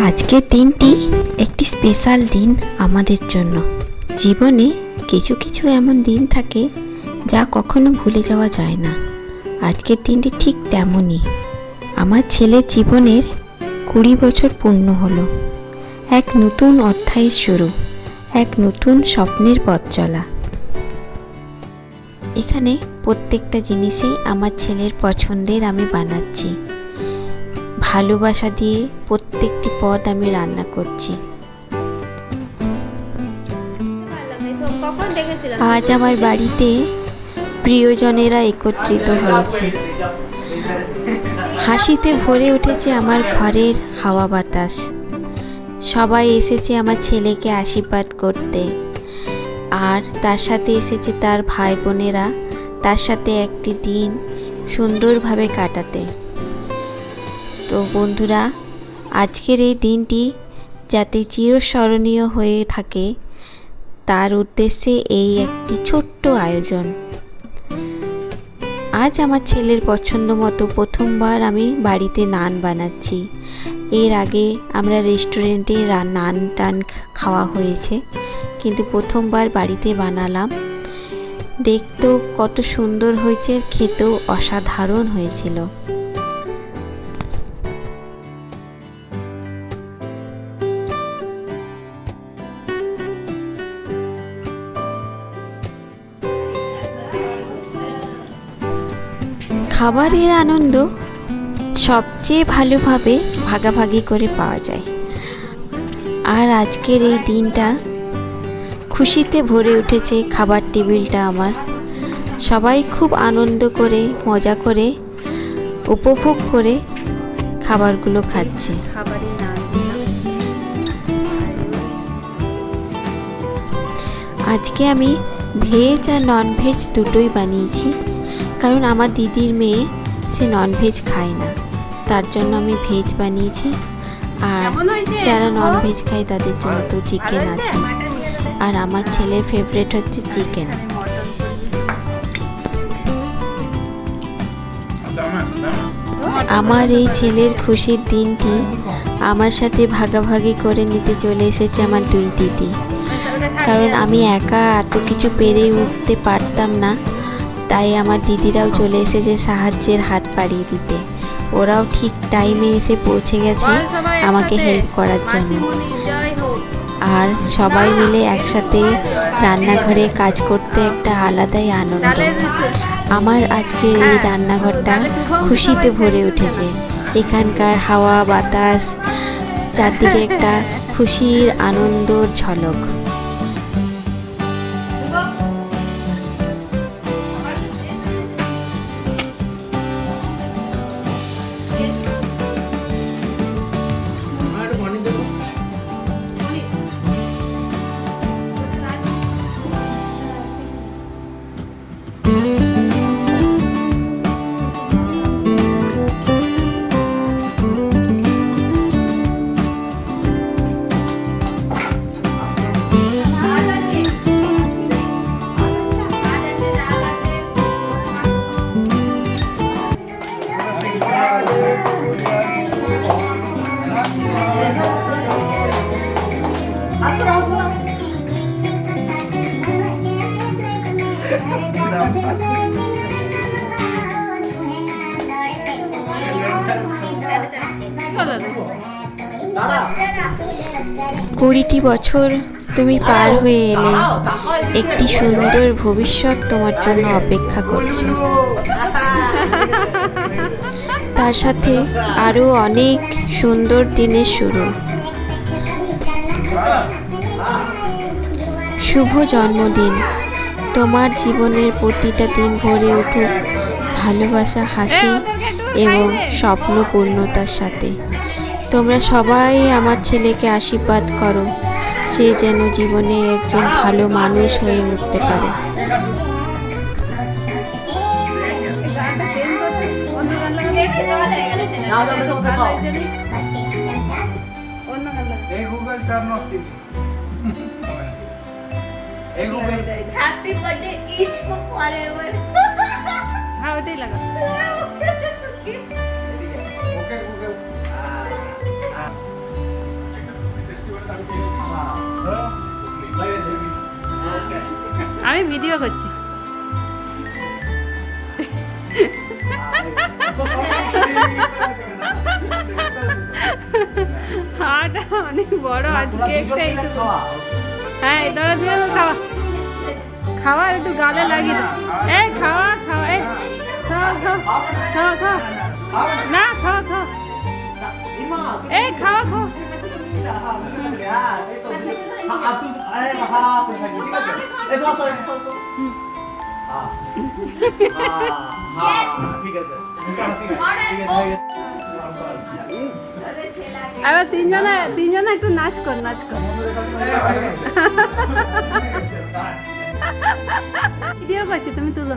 আজকের দিনটি একটি স্পেশাল দিন আমাদের জন্য। জীবনে কিছু কিছু এমন দিন থাকে যা কখনো ভুলে যাওয়া যায় না। আজকের দিনটি ঠিক তেমনই। আমার ছেলের জীবনের 20 বছর পূর্ণ হলো। এক নতুন অধ্যায়ের শুরু, এক নতুন স্বপ্নের পথ চলা। এখানে প্রত্যেকটা জিনিসেই আমার ছেলের পছন্দের আমি বানাচ্ছি। ভালোবাসা দিয়ে প্রত্যেকটি পদ আমি রান্না করছি। আজ আমার বাড়িতে প্রিয়জনেরা একত্রিত হয়েছে। হাসিতে ভরে উঠেছে আমার ঘরের হাওয়া বাতাস। সবাই এসেছে আমার ছেলেকে আশীর্বাদ করতে, আর তার সাথে এসেছে তার ভাই বোনেরা, তার সাথে একটি দিন সুন্দরভাবে কাটাতে। তো বন্ধুরা, আজকের এই দিনটি যাতে চিরস্মরণীয় হয়ে থাকে তার উদ্দেশ্যে এই একটি ছোট্ট আয়োজন। আজ আমার ছেলের পছন্দ মতো প্রথমবার আমি বাড়িতে নান বানাচ্ছি। এর আগে আমরা রেস্টুরেন্টে নান টান খাওয়া হয়েছে, কিন্তু প্রথমবার বাড়িতে বানালাম। দেখতেও কত সুন্দর হয়েছে, খেতেও অসাধারণ হয়েছিল। খাবারের আনন্দ সবচেয়ে ভালোভাবে ভাগাভাগি করে পাওয়া যায়। আর আজকের এই দিনটা খুশিতে ভরে উঠেছে। খাবার টেবিলটা আমার, সবাই খুব আনন্দ করে, মজা করে, উপভোগ করে খাবারগুলো খাচ্ছে। আজকে আমি ভেজ আর ননভেজ দুটোই বানিয়েছি, কারণ আমার দিদির মেয়ে সে ননভেজ খায় না, তার জন্য আমি ভেজ বানিয়েছি। আর যারা ননভেজ খায় তাদের জন্য তো চিকেন আছে, আর আমার ছেলের ফেভারিট হচ্ছে চিকেন। আমার এই ছেলের খুশির দিনটি আমার সাথে ভাগাভাগি করে নিতে চলে এসেছে আমার দুই দিদি, কারণ আমি একা এত কিছু পেরে উঠতে পারতাম না। তাই আমার দিদিরাও চলে এসেছে সাহায্যের হাত বাড়িয়ে দিতে। ওরাও ঠিক টাইমে এসে পৌঁছে গেছে আমাকে হেল্প করার জন্য। আর সবাই মিলে একসাথে রান্নাঘরে কাজ করতে একটা আলাদাই আনন্দ। আমার আজকে এই রান্নাঘরটা খুশিতে ভরে উঠেছে। এখানকার হাওয়া বাতাস, চারদিকে একটা খুশির আনন্দর ঝলক। কুড়িটি বছর তুমি পার হয়ে এলে, একটি সুন্দর ভবিষ্যৎ তোমার জন্য অপেক্ষা করছে। তার সাথে আরো অনেক সুন্দর দিনের শুরু। শুভ জন্মদিন। তোমার জীবনের প্রতিটা দিন ভরে উঠুক ভালোবাসা, হাসি এবং স্বপ্ন পূর্ণতার সাথে। তোমরা সবাই আমার ছেলেকে আশীর্বাদ করো, সে যেন জীবনে একজন ভালো মানুষ হয়ে উঠতে পারে। Happy birthday is for forever. হ্যাঁ, ওটাই লাগা। ওকে আমি ভিডিও করছি। হাটা অনেক বড় আজ কেকটা একটু হ্যাঁ এই ধরো দিয়ে খাওয়া খাওয়া একটু গালে লাগিয়ে দাও। এই খাওয়া খাওয়া এই খাওয়া খাওয়া খাওয়া খাওয়া না খাওয়া খাওয়া এই খাওয়া খাওয়া এবার তিনজনে একটু নাচ কর নাচ কর ভিডিও করছি তুমি তুলো।